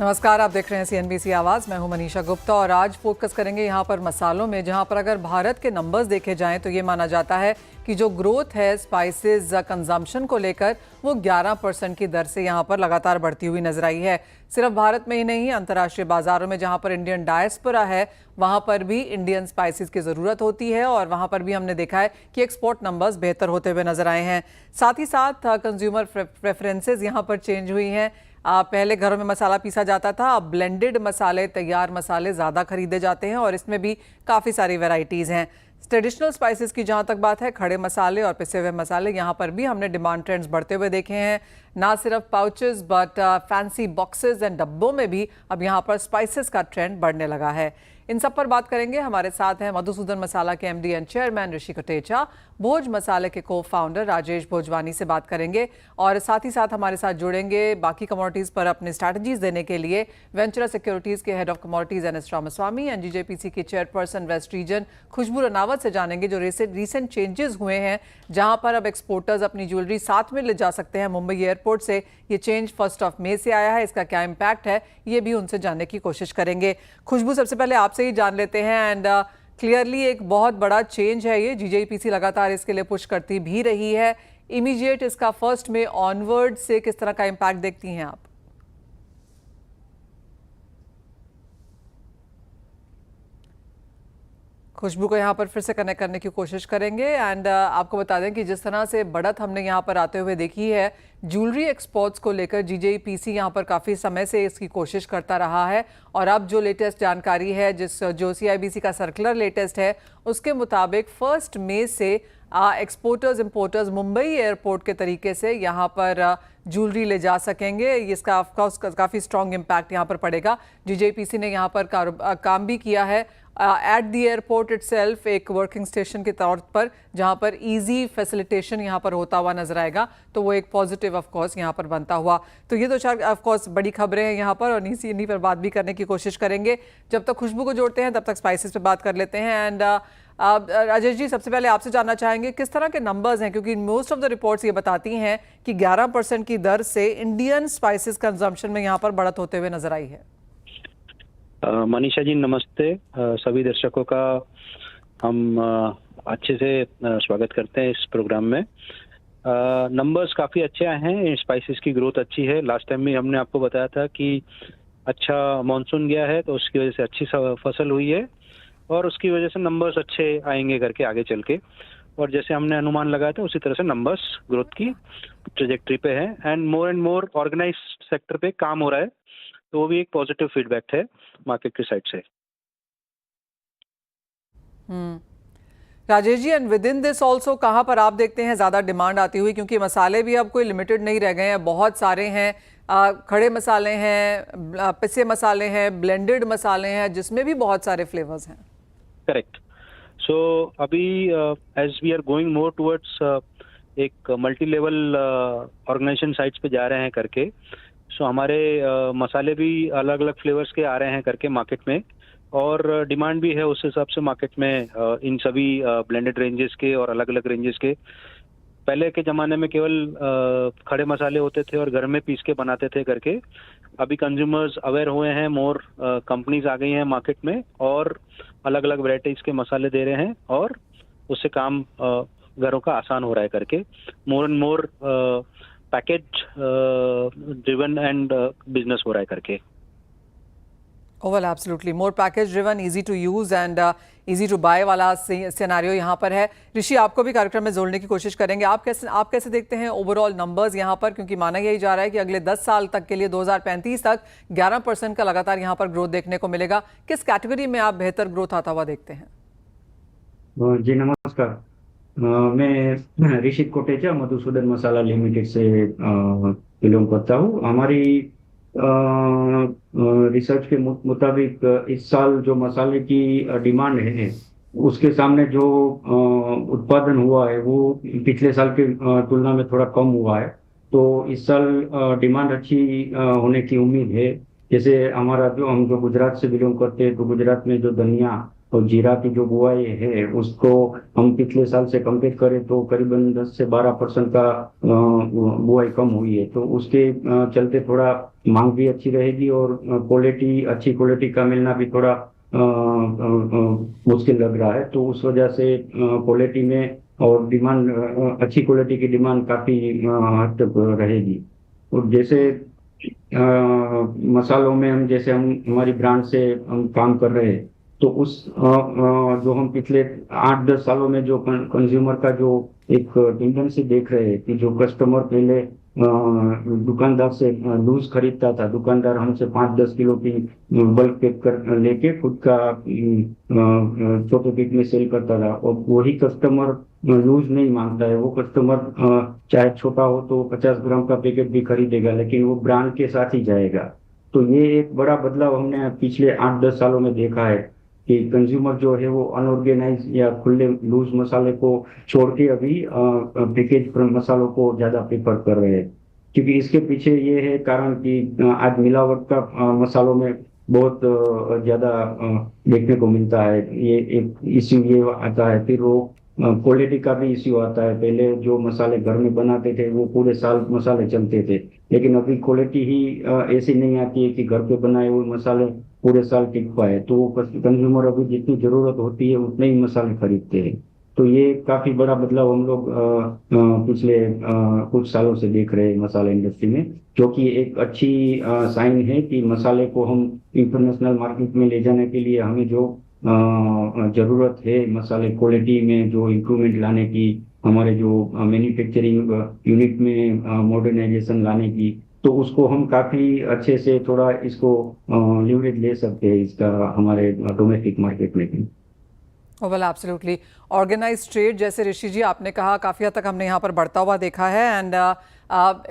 नमस्कार, आप देख रहे हैं CNBC आवाज़। मैं हूं मनीषा गुप्ता और आज फोकस करेंगे यहां पर मसालों में, जहां पर अगर भारत के नंबर्स देखे जाएं तो ये माना जाता है कि जो ग्रोथ है स्पाइसेस कंजम्पशन को लेकर वो 11% की दर से यहां पर लगातार बढ़ती हुई नजर आई है। सिर्फ भारत में ही नहीं, अंतर्राष्ट्रीय बाजारों में जहां पर इंडियन डायस्पोरा है वहां पर भी इंडियन स्पाइसेस की ज़रूरत होती है और वहां पर भी हमने देखा है कि एक्सपोर्ट नंबर्स बेहतर होते हुए नजर आए हैं। साथ ही साथ कंज्यूमर प्रेफरेंसेस यहाँ पर चेंज हुई हैं। पहले घरों में मसाला पीसा जाता था, अब ब्लेंडेड मसाले, तैयार मसाले ज़्यादा खरीदे जाते हैं और इसमें भी काफ़ी सारी वैरायटीज़ हैं। ट्रेडिशनल स्पाइसेस की जहाँ तक बात है, खड़े मसाले और पिसे हुए मसाले, यहाँ पर भी हमने डिमांड ट्रेंड्स बढ़ते हुए देखे हैं। ना सिर्फ pouches but fancy boxes and डब्बों में भी अब यहाँ पर स्पाइसेस का ट्रेंड बढ़ने लगा है। इन सब पर बात करेंगे। हमारे साथ हैं मधुसूदन मसाला के MD एंड चेयरमैन ऋषि कोटेचा, भोज मसाले के को फाउंडर राजेश भोजवानी से बात करेंगे और साथ ही साथ हमारे साथ जुड़ेंगे बाकी कमोडिटीज़ पर अपने स्ट्रैटेजीज देने के लिए वेंचुरा सिक्योरिटीज़ के head of commodities NS Ramaswamy, NGJPC की chairperson west region Khushboo Ranawat से जानेंगे जो रिसेंट चेंजेस हुए हैं, जहां पर अब एक्सपोर्टर्स अपनी ज्वेलरी साथ में ले जा सकते हैं। मुंबई एयरपोर्ट से ये चेंज 1 मई से आया है, इसका क्या इम्पैक्ट है ये भी उनसे जानने की कोशिश करेंगे। खुशबू, सबसे पहले आपसे ही जान लेते हैं। एंड क्लियरली एक बहुत बड़ा चेंज है ये, GJPC लगातार इसके लिए पुश करती भी रही है। इमीडिएट इसका 1 मई ऑनवर्ड से किस तरह का इम्पैक्ट देखती हैं आप? खुशबू को यहाँ पर फिर से कनेक्ट करने की कोशिश करेंगे। एंड आपको बता दें कि जिस तरह से बढ़त हमने यहाँ पर आते हुए देखी है ज्वेलरी एक्सपोर्ट्स को लेकर, GJPC यहाँ पर काफ़ी समय से इसकी कोशिश करता रहा है और अब जो लेटेस्ट जानकारी है, जो CIBC का सर्कुलर लेटेस्ट है, उसके मुताबिक 1 मई से एक्सपोर्टर्स इंपोर्टर्स मुंबई एयरपोर्ट के तरीके से यहाँ पर ज्वेलरी ले जा सकेंगे। इसका ऑफकोर्स काफ़ी स्ट्रॉन्ग इम्पैक्ट यहाँ पर पड़ेगा। GJPC ने यहाँ पर काम भी किया है एट द एयरपोर्ट इटसेल्फ, एक वर्किंग स्टेशन के तौर पर, जहां पर इजी फैसिलिटेशन यहां पर होता हुआ नजर आएगा, तो वो एक पॉजिटिव ऑफ कोर्स यहां पर बनता हुआ। तो ये तो चार ऑफ कोर्स बड़ी खबरें हैं यहां पर और इन्हीं पर बात भी करने की कोशिश करेंगे। जब तक खुशबू को जोड़ते हैं तब तक स्पाइसेस पे बात कर लेते हैं। एंड राजेश जी, सबसे पहले आपसे जानना चाहेंगे किस तरह के नंबर्स हैं, क्योंकि मोस्ट ऑफ द रिपोर्ट्स ये बताती हैं कि 11% की दर से इंडियन स्पाइसेस कंजम्पशन में यहाँ पर बढ़त होते हुए नजर आई है। मनीषा जी नमस्ते। सभी दर्शकों का हम अच्छे से स्वागत करते हैं इस प्रोग्राम में। नंबर्स काफ़ी अच्छे आए हैं, स्पाइसेस की ग्रोथ अच्छी है। लास्ट टाइम भी हमने आपको बताया था कि अच्छा मॉनसून गया है तो उसकी वजह से अच्छी फसल हुई है और उसकी वजह से नंबर्स अच्छे आएंगे करके आगे चल के, और जैसे हमने अनुमान लगाया था उसी तरह से नंबर्स ग्रोथ की ट्रेजेक्ट्री पे है एंड मोर ऑर्गेनाइज्ड सेक्टर पे काम हो रहा है, तो वो भी एक पॉजिटिव फीडबैक है मार्केट की साइड से। Rajesh ji, and within this also कहाँ पर आप देखते हैं ज़्यादा डिमांड आती हुई, क्योंकि मसाले भी अब कोई लिमिटेड नहीं रह गए हैं, बहुत सारे हैं। खड़े मसाले हैं, पिसे मसाले हैं, ब्लेंडेड मसाले हैं, जिसमें भी बहुत सारे फ्लेवर्स हैं। करेक्ट। सो अभी as we are going more towards एक मल्टी लेवल ऑर्गेनाइजेशन साइट्स पे जा रहे हैं करके, सो हमारे मसाले भी अलग अलग फ्लेवर्स के आ रहे हैं करके मार्केट में, और डिमांड भी है उस हिसाब से मार्केट में इन सभी ब्लेंडेड रेंजेस के और अलग अलग रेंजेस के। पहले के ज़माने में केवल खड़े मसाले होते थे और घर में पीस के बनाते थे करके, अभी कंज्यूमर्स अवेयर हुए हैं, मोर कंपनीज आ गई हैं मार्केट में और अलग अलग वैरायटीज़ के मसाले दे रहे हैं और उससे काम घरों का आसान हो रहा है करके। More and more package driven and business हो रहा है करके। Oh well, absolutely. More package driven, easy to use and easy to buy वाला सिनेरियो यहाँ पर है। ऋषि, आपको भी कार्यक्रम में जोड़ने की कोशिश करेंगे। आप कैसे देखते हैं ओवरऑल नंबर्स यहाँ पर, क्योंकि माना यही जा रहा है कि अगले 10 साल तक के लिए 2035 तक 11% का लगातार यहाँ पर ग्रोथ देखने को मिलेगा। किस कैटेगरी में आप बेहतर ग्रोथ आता हुआ देखते हैं? जी नमस्कार। मैं ऋषि कोटेचा मधुसूदन मसाला लिमिटेड से बिलोंग करता हूँ। हमारी रिसर्च के मुताबिक इस साल जो मसाले की डिमांड है उसके सामने जो उत्पादन हुआ है वो पिछले साल की तुलना में थोड़ा कम हुआ है, तो इस साल डिमांड अच्छी होने की उम्मीद है। जैसे हम जो गुजरात से बिलोंग करते हैं, तो गुजरात में जो धनिया और जीरा की जो बुआई है उसको हम पिछले साल से कंपेयर करें तो करीबन 10 से 12% का बुआई कम हुई है। तो उसके चलते थोड़ा मांग भी अच्छी रहेगी और क्वालिटी अच्छी क्वालिटी का मिलना भी थोड़ा मुश्किल लग रहा है। तो उस वजह से क्वालिटी में और डिमांड अच्छी क्वालिटी की डिमांड काफी हद तक रहेगी। और जैसे मसालों में हम जैसे हम हमारी ब्रांड से हम काम कर रहे हैं तो उस जो हम पिछले 8-10 सालों में जो कंज्यूमर का जो एक टेंडेंसी देख रहे हैं कि जो कस्टमर पहले दुकानदार से लूज खरीदता था, दुकानदार हमसे 5-10 किलो की बल्क पैक कर लेके खुद का छोटे पैक में सेल करता था। और वही कस्टमर लूज नहीं मांगता है, वो कस्टमर चाहे छोटा हो तो 50 ग्राम का पैकेट भी खरीदेगा लेकिन वो ब्रांड के साथ ही जाएगा। तो ये एक बड़ा बदलाव हमने पिछले 8-10 सालों में देखा है कि कंज्यूमर जो है वो अनऑर्गेनाइज या खुले लूज मसाले को छोड़ के अभी पैकेज मसालों को ज्यादा प्रेफर कर रहे हैं। क्योंकि इसके पीछे ये है कारण कि आज मिलावट का मसालों में बहुत ज्यादा देखने को मिलता है। ये एक इश्यू ये आता है। फिर वो क्वालिटी का भी इश्यू आता है। पहले जो मसाले घर में बनाते थे वो पूरे साल मसाले चलते थे, लेकिन अभी क्वालिटी ही ऐसी नहीं आती है कि घर पे बनाए हुए मसाले पूरे साल टिक पाए। तो कंज्यूमर अभी जितनी जरूरत होती है उतने ही मसाले खरीदते हैं। तो ये काफी बड़ा बदलाव हम लोग पिछले कुछ सालों से देख रहे हैं मसाला इंडस्ट्री में, जो कि एक अच्छी साइन है कि मसाले को हम इंटरनेशनल मार्केट में ले जाने के लिए हमें जो जरूरत है मसाले क्वालिटी में जो इम्प्रूवमेंट लाने की, हमारे जो मैन्युफैक्चरिंग यूनिट में मॉडर्नाइजेशन लाने की, तो उसको हम काफी अच्छे से थोड़ा इसको लीवरेज ले सकते हैं इसका हमारे डोमेस्टिक मार्केट में भी। Well absolutely. ऑर्गेनाइज ट्रेड जैसे ऋषि जी आपने कहा काफ़ी हद तक हमने यहाँ पर बढ़ता हुआ देखा है एंड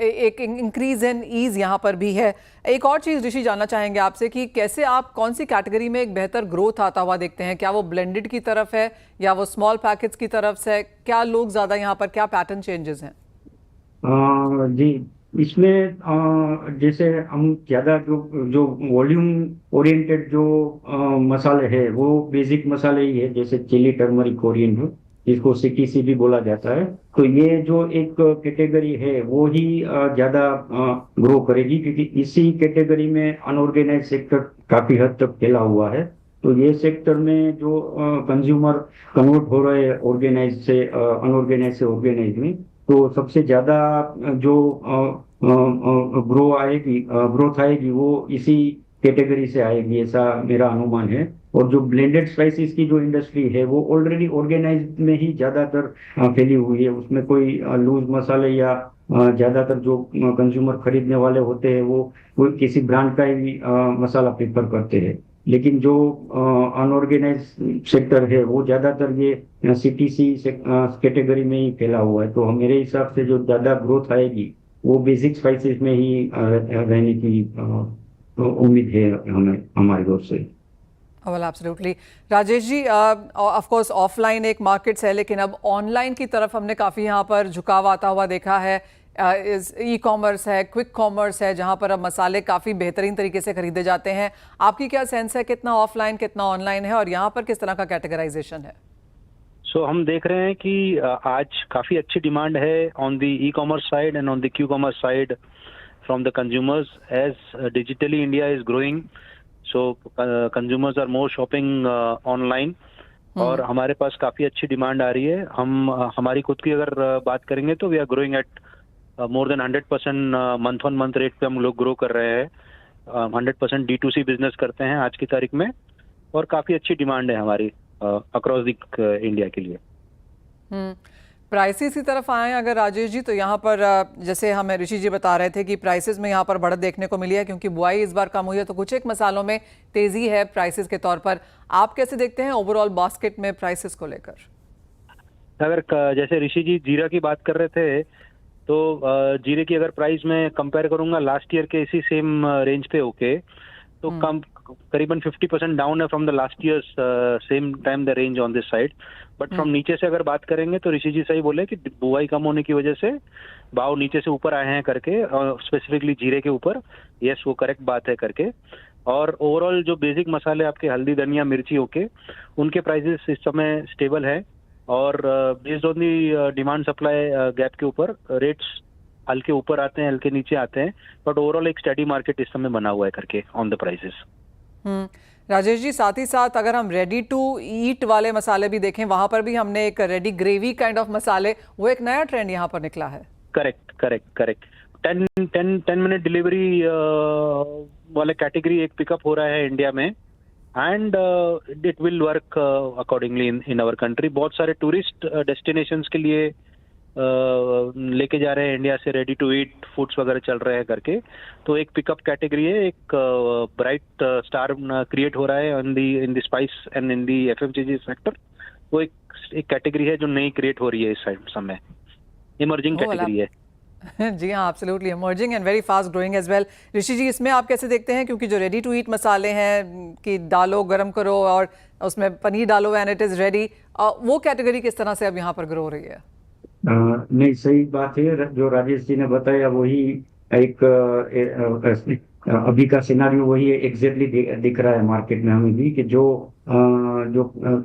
एक इंक्रीज इन ईज यहाँ पर भी है। एक और चीज़ ऋषि जानना चाहेंगे आपसे कि कैसे आप कौन सी कैटेगरी में एक बेहतर ग्रोथ आता हुआ देखते हैं? क्या वो ब्लेंडेड की तरफ है या वो स्मॉल पैकेट्स की तरफ से? क्या लोग ज़्यादा यहाँ पर क्या पैटर्न चेंजेस हैं? जी, इसमें जैसे हम ज्यादा जो जो वॉल्यूम ओरिएंटेड जो मसाले हैं वो बेसिक मसाले ही है, जैसे चिली, टर्मरिक, कोरिएंडर, जिसको सीटीसी भी बोला जाता है। तो ये जो एक कैटेगरी है वो ही ज्यादा ग्रो करेगी, क्योंकि इसी कैटेगरी में अनऑर्गेनाइज सेक्टर काफी हद तक फैला हुआ है। तो ये सेक्टर में जो कंज्यूमर कन्वर्ट हो रहे हैं ऑर्गेनाइज से अनऑर्गेनाइज से ऑर्गेनाइज में, तो सबसे ज्यादा जो ग्रोथ आएगी वो इसी कैटेगरी से आएगी, ऐसा मेरा अनुमान है। और जो ब्लेंडेड स्पाइसेस की जो इंडस्ट्री है वो ऑलरेडी ऑर्गेनाइज में ही ज्यादातर फैली हुई है। उसमें कोई लूज मसाले या ज्यादातर जो कंज्यूमर खरीदने वाले होते हैं वो कोई किसी ब्रांड का ही मसाला प्रेफर करते हैं। लेकिन जो अनऑर्गेनाइज सेक्टर है वो ज्यादातर ये सीटीसी कैटेगरी में ही फैला हुआ है। तो मेरे हिसाब से जो ज्यादा ग्रोथ आएगी वो बेसिक स्पाइसेस में ही रहने की उम्मीद है हमें हमारी ओर से। Well absolutely. Rajesh ji, of course offline एक मार्केट्स है लेकिन अब ऑनलाइन की तरफ हमने काफ़ी यहाँ पर झुकाव आता हुआ देखा है। ई कॉमर्स है, क्विक कॉमर्स है, जहाँ पर अब मसाले काफ़ी बेहतरीन तरीके से खरीदे जाते हैं। आपकी क्या सेंस है, कितना ऑफलाइन कितना ऑनलाइन है और यहाँ पर किस तरह का कैटेगराइजेशन है? हम देख रहे हैं कि आज काफ़ी अच्छी डिमांड है on the e commerce side and on the Q commerce side from the consumers as digitally India is growing. So consumers are more shopping online और हमारे पास काफ़ी अच्छी डिमांड आ रही है। हम हमारी खुद की अगर बात करेंगे तो we are growing at more than 100% month on month rate पे हम लोग ग्रो कर रहे हैं। 100% D2C बिजनेस करते हैं आज की तारीख में और काफ़ी अच्छी डिमांड है हमारी अक्रॉस द इंडिया के लिए। प्राइसेस की तरफ आए अगर राजेश जी, तो यहाँ पर जैसे हमें ऋषि जी बता रहे थे कि प्राइसेस में यहाँ पर बढ़त देखने को मिली है क्योंकि बुआई इस बार कम हुई है, तो कुछ एक मसालों में तेजी है प्राइसेस के तौर पर। आप कैसे देखते हैं ओवरऑल बास्केट में प्राइसेस को लेकर? अगर जैसे ऋषि जी जीरा की बात कर रहे थे तो जीरे की अगर प्राइस में कंपेयर करूंगा लास्ट ईयर के इसी सेम रेंज पे तो कम करीबन 50% डाउन है from the last year same time the range on this side. But from नीचे से अगर बात करेंगे तो ऋषि जी सही बोले कि बुआई कम होने की वजह से भाव नीचे से ऊपर आए हैं करके, स्पेसिफिकली जीरे के ऊपर। यस, वो करेक्ट बात है करके। और ओवरऑल जो बेसिक मसाले आपके हल्दी धनिया मिर्ची होके उनके प्राइसेस इस समय स्टेबल है और based on the demand supply gap के ऊपर रेट्स हल्के ऊपर आते हैं हल्के नीचे आते हैं, बट ओवरऑल एक स्टडी मार्केट इस समय बना हुआ है करके on the prices. Rajesh ji, साथ ही साथ अगर हम रेडी टू ईट वाले मसाले भी देखें, वहां पर भी हमने एक रेडी ग्रेवी काइंड ऑफ मसाले, वो एक नया ट्रेंड यहाँ पर निकला है। करेक्ट 10 मिनट डिलीवरी वाले कैटेगरी एक पिकअप हो रहा है इंडिया में and it will work accordingly in our country. बहुत सारे टूरिस्ट डेस्टिनेशंस के लिए लेके जा रहे हैं इंडिया से रेडी टू ईट फूड्स वगैरह चल रहे हैं करके, तो एक पिकअप कैटेगरी है, एक ब्राइट स्टार क्रिएट हो रहा है in the spice and in the FMCG sector. वो एक कैटेगरी है जो नई क्रिएट हो रही है इस समय, इमर्जिंग कैटेगरी है। जी हाँ, absolutely emerging and very fast growing as well. Rishi ji, इसमें आप कैसे देखते हैं, क्योंकि जो रेडी टू ईट मसाले हैं कि डालो गरम करो और उसमें पनीर डालो एंड इट इज रेडी, वो कैटेगरी किस तरह से अब यहाँ पर ग्रो हो रही है? नहीं, सही बात है, जो राजेश जी ने बताया वही एक अभी का सिनारियो वही एग्जैक्टली दिख रहा है मार्केट में हमें भी, कि जो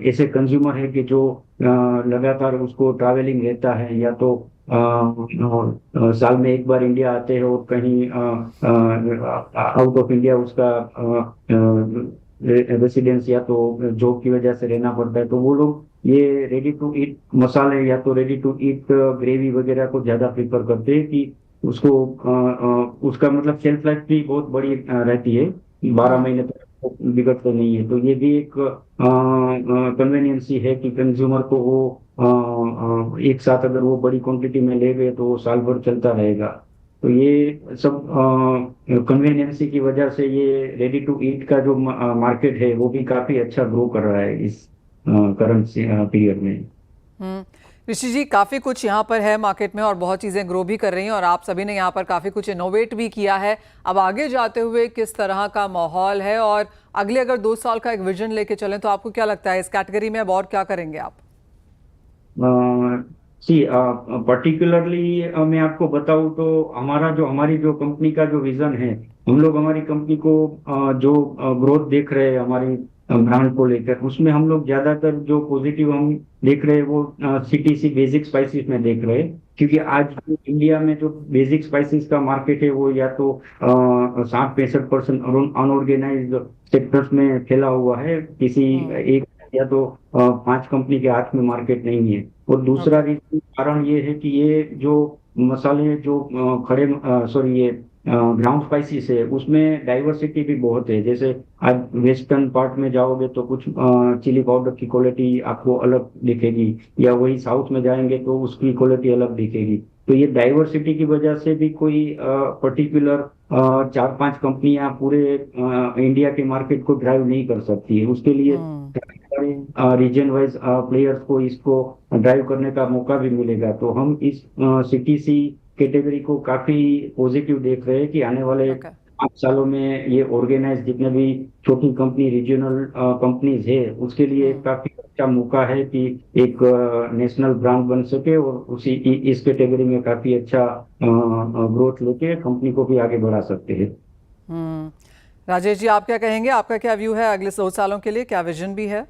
ऐसे कंज्यूमर है कि जो लगातार उसको ट्रैवलिंग रहता है, या तो साल में एक बार इंडिया आते हैं और कहीं आउट ऑफ इंडिया उसका रेसिडेंस या तो जॉब की वजह से रहना पड़ता है, तो वो लोग ये रेडी टू ईट मसाले या तो रेडी टू ईट ग्रेवी वगैरह को ज्यादा प्रीफर करते हैं, कि उसको उसका मतलब शेल्फ लाइफ भी बहुत बड़ी रहती है, 12 महीने तक बिगड़ते नहीं है। तो ये भी एक कन्वीनियंसी है कि कंज्यूमर को वो एक साथ अगर वो बड़ी क्वांटिटी में ले गए तो वो साल भर चलता रहेगा। तो ये सब कन्वीनियंसी की वजह से ये रेडी टू ईट का जो मार्केट है वो भी काफी अच्छा ग्रो कर रहा है इस करंट पीरियड में। ऋषि जी, काफ़ी कुछ यहाँ पर है मार्केट में और बहुत चीज़ें ग्रो भी कर रही हैं और आप सभी ने यहाँ पर काफ़ी कुछ इनोवेट भी किया है। अब आगे जाते हुए किस तरह का माहौल है और अगले अगर 2 साल का एक विजन लेके चलें तो आपको क्या लगता है इस कैटेगरी में अब और क्या करेंगे आप? पर्टिकुलरली मैं आपको बताऊं तो हमारी जो कंपनी का जो विजन है, हम लोग हमारी कंपनी को जो ग्रोथ देख रहे हैं हमारी ब्रांड को लेकर, उसमें हम लोग ज्यादातर जो पॉजिटिव हम देख रहे हैं वो सीटीसी बेसिक स्पाइसेस में देख रहे हैं, क्योंकि आज इंडिया में जो बेसिक स्पाइसेस का मार्केट है वो या तो 60-65% अनऑर्गेनाइज्ड सेक्टर्स में फैला हुआ है, किसी एक या तो 5 कंपनी के हाथ में मार्केट नहीं है। और दूसरा कारण ये है कि ये जो मसाले जो ये ग्राउंड स्पाइसेस है उसमें डाइवर्सिटी भी बहुत है। जैसे आज वेस्टर्न पार्ट में जाओगे तो कुछ चिली पाउडर की क्वालिटी आपको अलग दिखेगी, या वही साउथ में जाएंगे तो उसकी क्वालिटी अलग दिखेगी। तो ये डाइवर्सिटी की वजह से भी कोई पर्टिकुलर 4-5 कंपनियां पूरे इंडिया के मार्केट को ड्राइव नहीं कर सकती है। उसके लिए रीजन वाइज प्लेयर्स को इसको ड्राइव करने का मौका भी मिलेगा। तो हम इस सीटीसी कैटेगरी को काफी पॉजिटिव देख रहे हैं कि आने वाले 5 सालों में ये ऑर्गेनाइज जितने भी छोटी कंपनी रीजनल कंपनीज है उसके लिए काफी अच्छा मौका है कि एक नेशनल ब्रांड बन सके और इस कैटेगरी में काफी अच्छा ग्रोथ लेके कंपनी को भी आगे बढ़ा सकते हैं। राजेश जी, आप क्या कहेंगे, आपका क्या व्यू है अगले 2 सालों के लिए, क्या विजन भी है?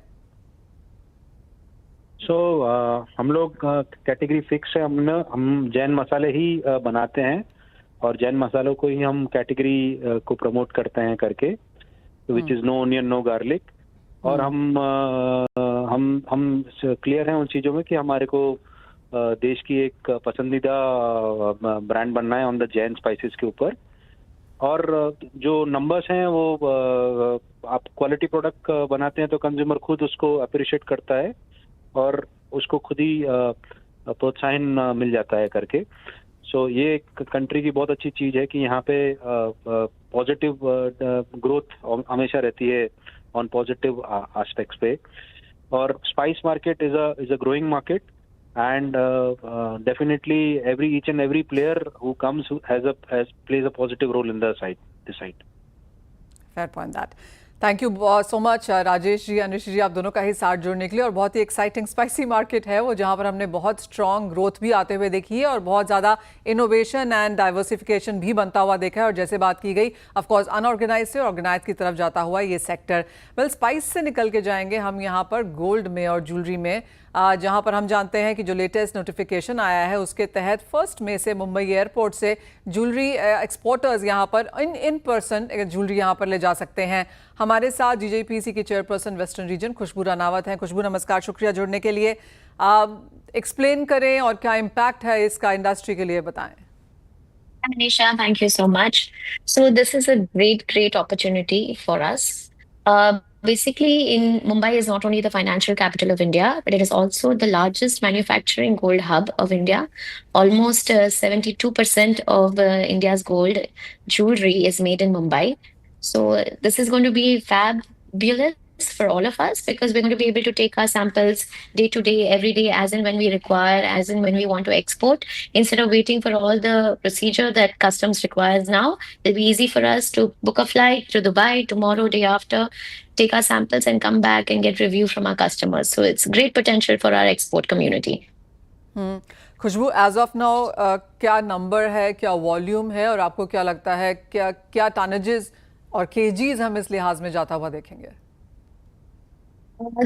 हम लोग कैटेगरी फिक्स है, हम जैन मसाले ही बनाते हैं और जैन मसालों को ही हम कैटेगरी को प्रमोट करते हैं करके, which is no onion no garlic. और हम क्लियर हैं उन चीज़ों में कि हमारे को देश की एक पसंदीदा ब्रांड बनना है ऑन द जैन स्पाइसेस के ऊपर। और जो नंबर्स हैं वो आप क्वालिटी प्रोडक्ट बनाते हैं तो कंज्यूमर खुद उसको अप्रिशिएट करता है और उसको खुद ही प्रोत्साहन मिल जाता है करके। सो ये कंट्री की बहुत अच्छी चीज़ है कि यहाँ पे पॉजिटिव ग्रोथ हमेशा रहती है ऑन पॉजिटिव एस्पेक्ट्स पे। और spice market is a growing market and definitely each and every player who comes plays a positive role in this side. Fair point that. Thank you so much Rajesh ji, Anushree ji, आप दोनों का ही साथ जुड़ने के लिए। और बहुत ही एक्साइटिंग स्पाइसी मार्केट है वो, जहां पर हमने बहुत स्ट्रॉन्ग ग्रोथ भी आते हुए देखी है और बहुत ज़्यादा इनोवेशन एंड डाइवर्सिफिकेशन भी बनता हुआ देखा है। और जैसे बात की गई, ऑफकोर्स अनऑर्गेनाइज से ऑर्गेनाइज की तरफ जाता हुआ ये सेक्टर। वेल, स्पाइस से निकल के जाएंगे हम यहाँ पर गोल्ड में और ज्वेलरी में, जहां पर हम जानते हैं कि जो लेटेस्ट नोटिफिकेशन आया है उसके तहत 1 मई से मुंबई एयरपोर्ट से ज्वेलरी एक्सपोर्टर्स यहां पर इन पर्सन ज्वेलरी यहां पर ले जा सकते हैं। हमारे साथ जीजेपीसी की चेयरपर्सन वेस्टर्न रीजन खुशबू रानावत हैं। खुशबू, नमस्कार, शुक्रिया जुड़ने के लिए। एक्सप्लेन करें और क्या इम्पैक्ट है इसका इंडस्ट्री के लिए, बताएं। Manisha, thank you so much. So this is a great opportunity for us. Basically, in Mumbai is not only the financial capital of India, but it is also the largest manufacturing gold hub of India. Almost 72% of India's gold jewelry is made in Mumbai. So this is going to be fabulous for all of us because we're going to be able to take our samples day to day, every day, as and when we require, as and when we want to export. Instead of waiting for all the procedure that customs requires now, it'll be easy for us to book a flight to Dubai tomorrow, day after, take our samples and come back and get review from our customers. So it's great potential for our export community. Khushboo, as of now क्या number है, क्या volume है, और आपको क्या लगता है क्या टनेजेस और केजीज हम इस लिहाज में जाता हुआ देखेंगे?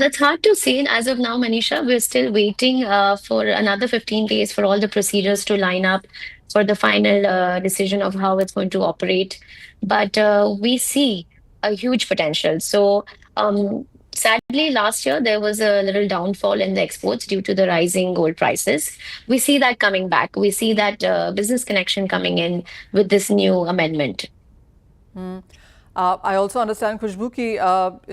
That's hard to say as of now, Manisha. We're still waiting for another 15 days for all the procedures to line up for the final decision of how it's going to operate. But we see a huge potential. So, sadly, last year there was a little downfall in the exports due to the rising gold prices. We see that coming back. We see that business connection coming in with this new amendment. I also understand Khushboo कि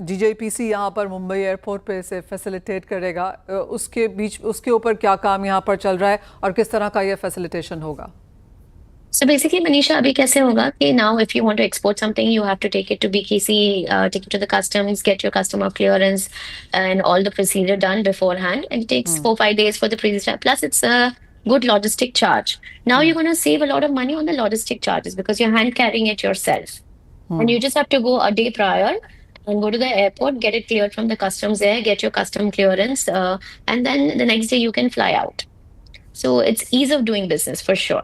GJEPC यहाँ पर Mumbai airport पे इसे facilitate करेगा, उसके ऊपर क्या काम यहाँ पर चल रहा है और किस तरह का ये फैसिलिटेशन होगा? So basically, Manisha, abhi kaise hoga कि now if you want to export something, you have to take it to BKC, take it to the customs, get your customer clearance and all the procedure done beforehand. And it takes 4-5 days for the procedure. Plus, it's a good logistic charge. Now you're going to save a lot of money on the logistic charges because you're hand carrying it yourself. And you just have to go a day prior and go to the airport, get it cleared from the customs there, get your custom clearance, and then the next day you can fly out. So it's ease of doing business for sure.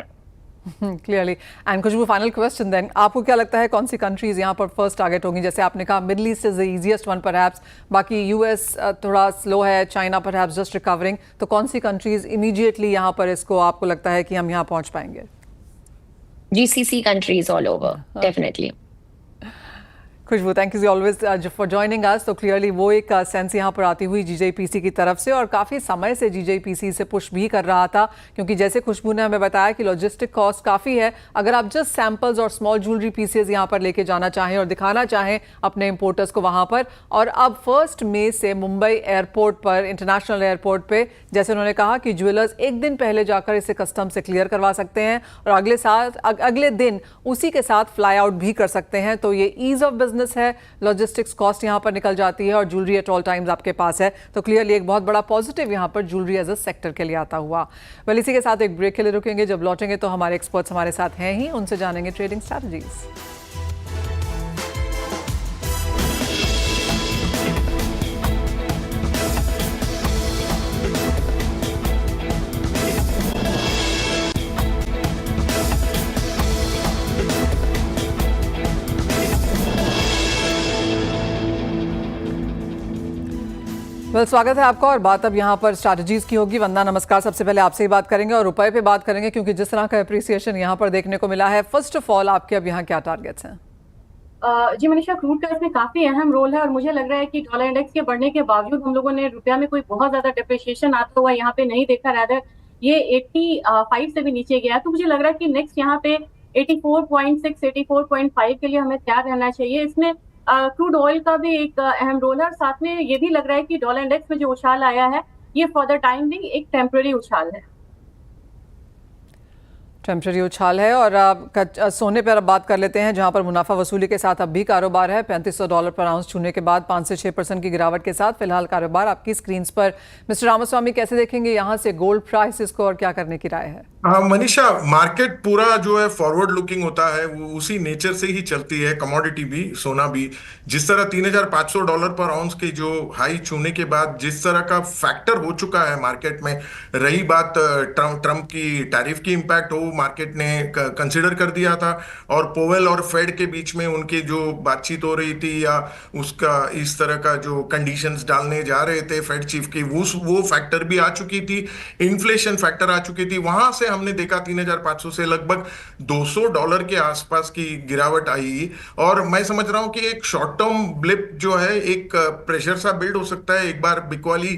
Clearly. And Khushboo, final question then, आपको क्या लगता है कौन सी countries यहाँ पर first target होंगी? जैसे आपने कहा middle east is the easiest one perhaps, बाकी यूएस थोड़ा स्लो है, चाइना परहैप्स जस्ट रिकवरिंग, तो कौन सी कंट्रीज इमीडिएटली यहाँ पर इसको आपको लगता है कि हम यहाँ पहुँच पाएंगे? GCC countries all over, definitely. Khushboo, thank you always for joining us. तो क्लियरली वो एक सेंस यहाँ पर आती हुई जीजेपीसी की तरफ से, और काफ़ी समय से जीजेपीसी से पुश भी कर रहा था, क्योंकि जैसे खुशबू ने हमें बताया कि लॉजिस्टिक कॉस्ट काफ़ी है। अगर आप जस्ट सैंपल्स और स्मॉल ज्वेलरी पीसेज यहाँ पर लेके जाना चाहें और दिखाना चाहें अपने इम्पोर्टर्स को वहाँ पर, और अब 1 मई से मुंबई एयरपोर्ट पर, इंटरनेशनल एयरपोर्ट पर, जैसे उन्होंने कहा कि ज्वेलर्स एक दिन पहले जाकर इसे कस्टम से क्लियर करवा सकते हैं और अगले दिन उसी के साथ फ्लाई आउट भी कर सकते हैं। तो ये ईज ऑफ बिजनेस है, लॉजिस्टिक्स कॉस्ट यहां पर निकल जाती है और ज्वेलरी एट ऑल टाइम्स आपके पास है। तो क्लियरली एक बहुत बड़ा पॉजिटिव यहां पर ज्वेलरी एज अ सेक्टर के लिए आता हुआ। वेल, इसी के साथ एक ब्रेक के लिए रुकेंगे। जब लौटेंगे तो हमारे एक्सपर्ट्स हमारे साथ हैं ही, उनसे जानेंगे ट्रेडिंग स्ट्रैटेजीज। स्वागत है आपका, और बात अब यहाँ पर स्ट्रैटेजीज की होगी। वंदना, नमस्कार। सबसे पहले आपसे ही बात करेंगे और रुपए पे बात करेंगे, क्योंकि जिस तरह का एप्रिसिएशन यहाँ पर देखने को मिला है। फर्स्ट ऑफ ऑल, आपके अब यहाँ क्या टारगेट्स हैं? जी मनीषा, क्रूड का इसमें काफी अहम रोल है और मुझे लग रहा है कि डॉलर इंडेक्स के बढ़ने के बावजूद हम लोगों ने रुपया में कोई बहुत ज्यादा डिप्रिसिएशन आता हुआ यहाँ पे नहीं देखा। रादर ये 85 से भी नीचे गया, तो मुझे लग रहा है कि नेक्स्ट यहाँ पे 84.6, 84.5 के लिए हमें तैयार रहना चाहिए। इसमें क्रूड ऑयल का भी एक अहम रोल है, और साथ में ये भी लग रहा है कि डॉलर इंडेक्स में जो उछाल आया है ये फॉर द टाइम बिंग एक टेम्पररी उछाल है। टेम्पररी उछाल है। और सोने पर अब बात कर लेते हैं, जहां पर मुनाफा वसूली के साथ अब भी कारोबार है। $3500 पर आउंस छूने के बाद 5 से 6% की गिरावट के साथ फिलहाल कारोबार आपकी स्क्रीन पर। मिस्टर रामास्वामी, कैसे देखेंगे यहां से गोल्ड प्राइस को और क्या करने की राय है? मनीषा, मार्केट पूरा जो है फॉरवर्ड लुकिंग होता है, वो उसी नेचर से ही चलती है। कमोडिटी भी, सोना भी, जिस तरह $3500 पर आउंस की जो हाई छूने के बाद जिस तरह का फैक्टर हो चुका है मार्केट में, रही बात ट्रम्प की टैरिफ की इम्पैक्ट, वो मार्केट ने कंसिडर कर दिया था। और पोवेल और फेड के बीच में उनकी जो बातचीत हो रही थी, या उसका इस तरह का जो कंडीशंस डालने जा रहे थे फेड चीफ की, वो फैक्टर भी आ चुकी थी। इन्फ्लेशन फैक्टर आ चुकी थी। वहां से हमने देखा 3500 से लगभग $200 के आसपास की गिरावट आई। और मैं समझ रहा हूं कि एक शॉर्ट टर्म ब्लिप जो है, एक प्रेशर सा बिल्ड हो सकता है। एक बार बिकवाली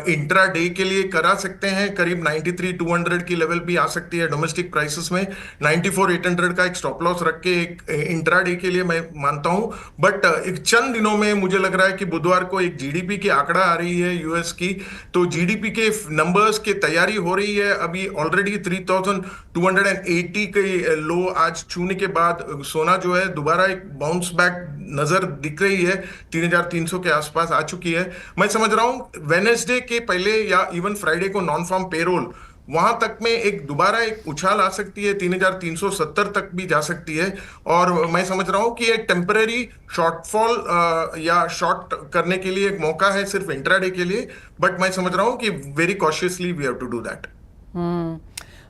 इंट्रा डे के लिए करा सकते हैं, करीब 93,200 की लेवल भी आ सकती है डोमेस्टिक प्राइसेस में। 94,800 का एक स्टॉप लॉस रख के एक इंट्रा डे के लिए मैं मानता हूं। बट एक चंद दिनों में मुझे लग रहा है कि बुधवार को एक जीडीपी की आंकड़ा आ रही है यूएस की, तो जीडीपी के नंबर्स की तैयारी हो रही है। अभी ऑलरेडी 3,280 के लो आज छूने के बाद सोना जो है दोबारा एक बाउंस बैक नजर दिख रही है, 3,300 के आसपास आ चुकी है। मैं समझ रहा हूं वेडनेसडे के पहले या इवन फ्राइडे को नॉन फार्म पेरोल, वहां तक में एक दोबारा एक उछाल आ सकती है, 3,370 तक भी जा सकती है। और मैं समझ रहा हूं कि एक टेम्पररी शॉर्टफॉल या शॉर्ट करने के लिए एक मौका है सिर्फ इंट्राडे के लिए। बट मैं समझ रहा हूं कि very cautiously we have to do that.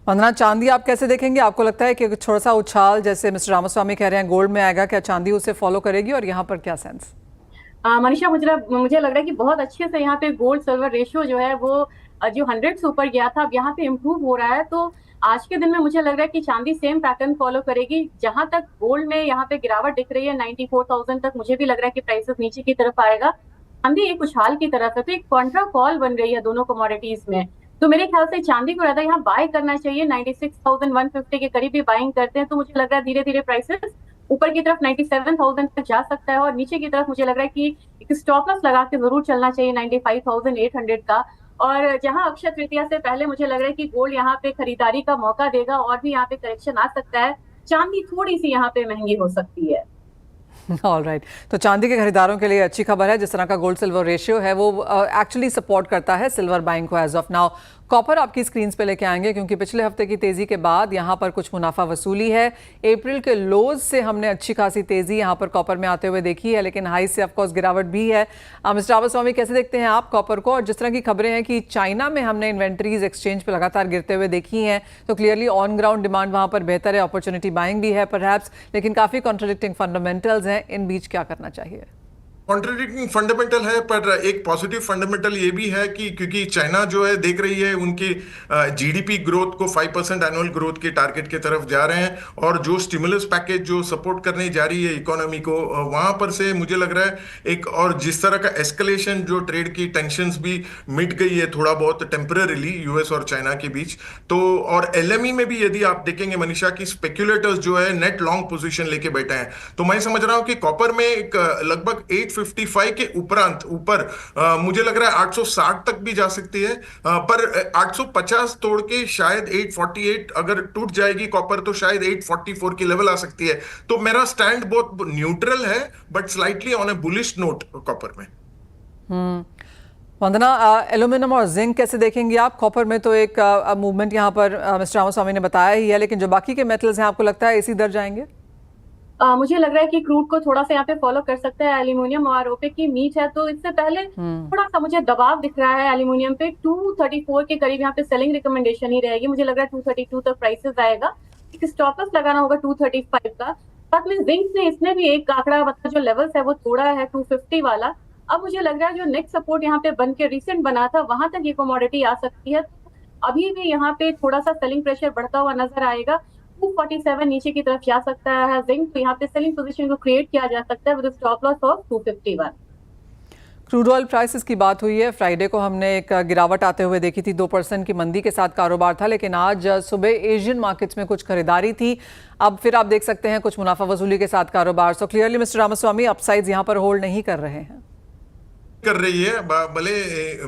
Vandana, चांदी आप कैसे देखेंगे? आपको लगता है कि थोड़ा सा उछाल, जैसे मिस्टर रामास्वामी कह रहे हैं, गोल्ड में आएगा, क्या चांदी उसे फॉलो करेगी? और यहाँ पर क्या सेंस? मनीषा, मुझे लग रहा है कि बहुत अच्छे से यहाँ पे गोल्ड सिल्वर रेशियो जो है वो जो 100 से ऊपर गया था, अब यहाँ पे इम्प्रूव हो रहा है। तो आज के दिन में मुझे लग रहा है कि चांदी सेम पैटर्न फॉलो करेगी। जहां तक गोल्ड में यहाँ पे गिरावट दिख रही है 94,000 तक, मुझे भी लग रहा है कि प्राइसेस नीचे की तरफ आएगा। चांदी एक उछाल की तरफ है, तो एक कॉन्ट्रा कॉल बन रही है दोनों कमोडिटीज में। तो मेरे ख्याल से चांदी को ज्यादा यहाँ बाय करना चाहिए। 96,150 के करीब भी बाइंग करते हैं, तो मुझे लग रहा है धीरे धीरे प्राइसेस ऊपर की तरफ 97,000 तक जा सकता है। और नीचे की तरफ मुझे लग रहा है कि एक स्टॉप लॉस लगा के जरूर चलना चाहिए 95,800 का। और जहां अक्षय तृतीया से पहले मुझे लग रहा है कि गोल्ड यहाँ पे खरीदारी का मौका देगा और भी यहाँ पे करेक्शन आ सकता है। चांदी थोड़ी सी यहाँ पे महंगी हो सकती है। ऑलराइट, तो चांदी के खरीदारों के लिए अच्छी खबर है। जिस तरह का गोल्ड सिल्वर रेशियो है वो एक्चुअली सपोर्ट करता है सिल्वर बाइंग को एज ऑफ नाउ। कॉपर आपकी स्क्रीन पे लेके आएंगे, क्योंकि पिछले हफ्ते की तेजी के बाद यहाँ पर कुछ मुनाफा वसूली है। अप्रैल के लोज से हमने अच्छी खासी तेजी यहाँ पर कॉपर में आते हुए देखी है, लेकिन हाई से ऑफकोर्स गिरावट भी है। मिस्टर रामास्वामी, कैसे देखते हैं आप कॉपर को? और जिस तरह की खबरें हैं कि चाइना में हमने इन्वेंट्रीज एक्सचेंज पे लगातार गिरते हुए देखी हैं, तो क्लियरली ऑन ग्राउंड डिमांड वहाँ पर बेहतर है, अपॉर्चुनिटी बाइंग भी है परहैप्स, लेकिन काफ़ी कॉन्ट्राडिक्टिंग फंडामेंटल्स हैं। इन बीच क्या करना चाहिए? कॉन्ट्रडिक्टिंग फंडामेंटल है, पर एक पॉजिटिव फंडामेंटल ये भी है कि क्योंकि चाइना जो है देख रही है उनकी जीडीपी ग्रोथ को 5% एनुअल ग्रोथ के टारगेट की तरफ जा रहे हैं, और जो स्टिमुलस पैकेज जो सपोर्ट करने जा रही है इकोनॉमी को, वहां पर से मुझे लग रहा है एक, और जिस तरह का एस्केलेशन जो ट्रेड की टेंशंस भी मिट गई है थोड़ा बहुत टेम्पररीली यूएस और चाइना के बीच। तो और एलएमई में भी यदि आप देखेंगे मनीषा की स्पेक्युलेटर्स जो है नेट लॉन्ग पोजीशन लेके बैठे हैं। तो मैं समझ रहा हूं कि कॉपर में एक लगभग 855 के उपरांत ऊपर मुझे लग रहा है 860 तक भी जा सकती है, पर 850 तोड़ के शायद 848 अगर टूट जाएगी कॉपर, तो शायद 844 की लेवल आ सकती है। तो मेरा स्टैंड बहुत न्यूट्रल है, but slightly on A bullish note copper में। वंदना, एल्यूमिनियम और जिंक कैसे देखेंगे आप? कॉपर में तो एक मूवमेंट यहाँ पर मिस्टर रामास्वामी ने बताया ही है, लेकिन जो बाकी के मेटल्स हैं आपको लगता है इसी दर जाएंगे? मुझे लग रहा है कि क्रूड को थोड़ा सा यहाँ पे फॉलो कर सकता है एल्यूमिनियम, और ओपेक की मीट है, तो इससे पहले थोड़ा सा मुझे दबाव दिख रहा है एल्यूमिनियम पे। 234 के करीब यहाँ पे सेलिंग रिकमेंडेशन ही रहेगी। मुझे लग रहा है 232 तक प्राइसेस आएगा। एक स्टॉप लॉस लगाना होगा 235 का। साथ में जिंक ने इसने भी एक आंकड़ा, मतलब जो लेवल्स है वो तोड़ा है 250 वाला। अब मुझे लग रहा है जो नेक्स्ट सपोर्ट यहाँ पे बन के रिसेंट बना था, वहां तक ये कमोडिटी आ सकती है। अभी भी यहाँ पे थोड़ा सा सेलिंग प्रेशर बढ़ता हुआ नजर आएगा। 247 नीचे की तरफ जा सकता है जिंक, तो यहाँ पे सेलिंग पोजीशन को क्रिएट किया जा सकता है with stop loss of 251। Crude oil prices की बात हुई है। फ्राइडे को हमने एक गिरावट आते हुए देखी थी, 2% की मंदी के साथ कारोबार था, लेकिन आज सुबह एशियन मार्केट्स में कुछ खरीदारी थी। अब फिर आप देख सकते हैं कुछ मुनाफा वसूली के साथ कारोबार। So clearly mister Ramaswamy upsides यहाँ पर होल्ड नहीं कर रहे हैं। कर रही है। भले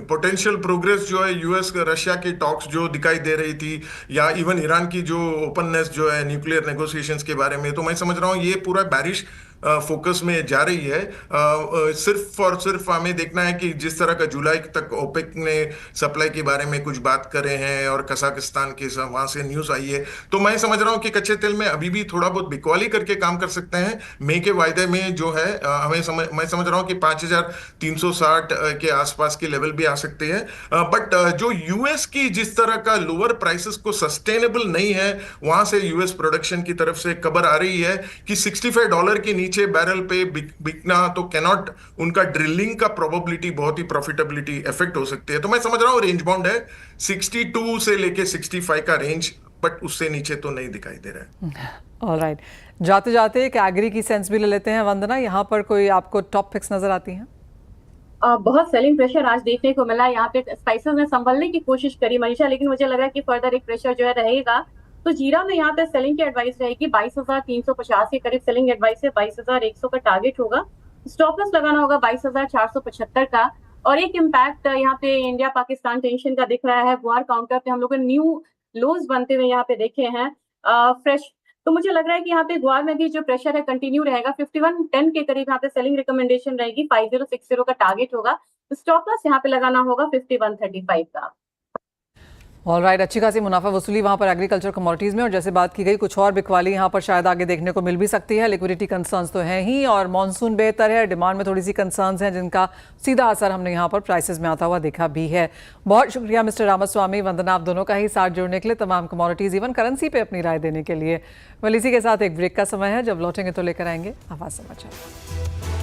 पोटेंशियल प्रोग्रेस जो है यूएस रशिया की टॉक्स जो दिखाई दे रही थी, या इवन ईरान की जो ओपननेस जो है न्यूक्लियर नेगोशिएशंस के बारे में, तो मैं समझ रहा हूँ ये पूरा बैरिश फोकस में जा रही है। सिर्फ और सिर्फ हमें देखना है कि जिस तरह का जुलाई तक ओपेक ने सप्लाई के बारे में कुछ बात करे हैं और कजाकिस्तान के वहां से न्यूज आई है, तो मैं समझ रहा हूँ कि कच्चे तेल में अभी भी थोड़ा बहुत बिकवाली करके काम कर सकते हैं। मई के वायदे में जो है मैं समझ रहा हूँ कि 5360 के आसपास के लेवल भी आ सकते हैं। बट जो यूएस की जिस तरह का लोअर प्राइसेस को सस्टेनेबल नहीं है, वहां से यूएस प्रोडक्शन की तरफ से खबर आ रही है कि $65 के नीचे बैरल पे बिकना तो कैनॉट, उनका ड्रिलिंग का प्रोबेबिलिटी बहुत ही प्रॉफिटेबिलिटी इफेक्ट हो सकती है। तो मैं समझ रहा हूँ रेंज बाउंड है 62 से लेके 65 का रेंज, बट उससे नीचे तो नहीं दिखाई दे रहा है। ऑलराइट, जाते जाते एक एग्री की सेंस भी ले लेते हैं। वंदना, यहाँ पर कोई आपको टॉप पिक्स नजर आती हैं? बहुत सेलिंग प्रेशर आज देखने को मिला। यहाँ पे स्पाइसेस ने संभलने की कोशिश करी मनीषा, लेकिन मुझे लग रहा है कि फर्दर एक प्रेशर जो है रहेगा। तो जीरा में यहाँ पे सेलिंग की एडवाइस रहेगी, 22,350 के करीब सेलिंग एडवाइस है, 22,100 का टारगेट होगा। स्टॉप लॉस लगाना होगा 22,475 का। और एक इम्पैक्ट यहाँ पे इंडिया पाकिस्तान टेंशन का दिख रहा है। बुआर काउंटर पे हम लोग न्यू लोज बनते हुए यहाँ पे देखे हैं फ्रेश। तो मुझे लग रहा है कि यहाँ पे गुआर में भी जो प्रेशर है कंटिन्यू रहेगा। 5110 के करीब यहाँ पे सेलिंग रिकमेंडेशन रहेगी, 5060 का टारगेट होगा। स्टॉप लॉस यहाँ पे लगाना होगा 5135 का। ऑलराइट, अच्छी खासी मुनाफा वसूली वहाँ पर एग्रीकल्चर कमोडिटीज में। और जैसे बात की गई, कुछ और बिकवाली यहाँ पर शायद आगे देखने को मिल भी सकती है। लिक्विडिटी कंसर्न्स तो हैं ही, और मॉनसून बेहतर है, डिमांड में थोड़ी सी कंसर्न्स हैं जिनका सीधा असर हमने यहाँ पर प्राइसेस में आता हुआ देखा भी है। बहुत शुक्रिया मिस्टर रामास्वामी, वंदना, आप दोनों का ही साथ जुड़ने के लिए, तमाम कमोडिटीज इवन करेंसी पे अपनी राय देने के लिए। वेल, इसी के साथ एक ब्रेक का समय है, जब लौटेंगे तो लेकर आएंगे आवाज समाचार।